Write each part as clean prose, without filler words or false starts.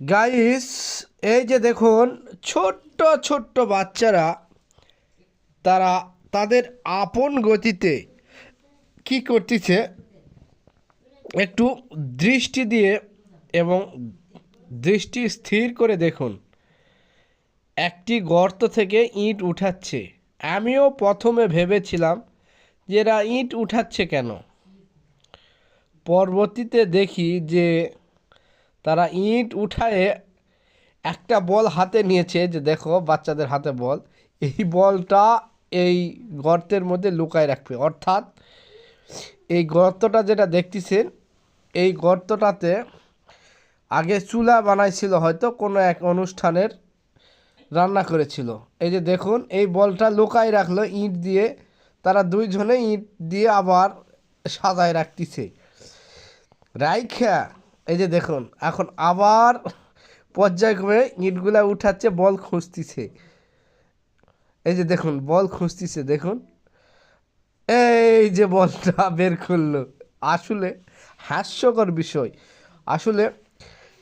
Guys, এই যে দেখুন, ছোট্ট ছোট্ট বাচ্চারা তারা তাদের আপন গতিতে কি করতেছে একটু দৃষ্টি দিয়ে এবং দৃষ্টি স্থির করে দেখুন। একটি গর্ত থেকে ইট উঠাচ্ছে। আমিও প্রথমে ভেবেছিলাম যে এরা ইট উঠাচ্ছে কেন। পরবর্তীতে দেখি যে তারা ইট উঠায়ে একটা বল হাতে নিয়েছে, যে দেখো বাচ্চাদের হাতে বল। এই বলটা এই গর্তের মধ্যে লুকায় রাখবে, অর্থাৎ এই গর্তটা যেটা দেখতেছেন, এই গর্তটাতে আগে চুলা বানাইছিল, হয়তো কোনো এক অনুষ্ঠানের রান্না করেছিল। এই যে দেখুন, এই বলটা লুকায় রাখলো ইট দিয়ে। তারা দুইজনে ইট দিয়ে আবার সাজায় রাখতেছে রাইখা। এই যে দেখুন, এখন আবার পর্যায়ক্রমে ইটগুলা উঠাচ্ছে, বল খুঁজতেছে। এই যে দেখুন, বল খুঁজতেছে, দেখুন এই যে বলটা বের করলো। আসলে হাস্যকর বিষয়। আসলে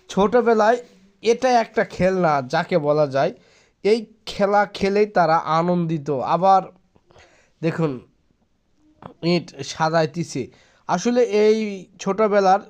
ছোটবেলায় এটা একটা খেলনা যাকে বলা যায়। এই খেলা খেলেই তারা আনন্দিত। আবার দেখুন, ইট সাজাইতেছে। আসলে এই ছোটবেলার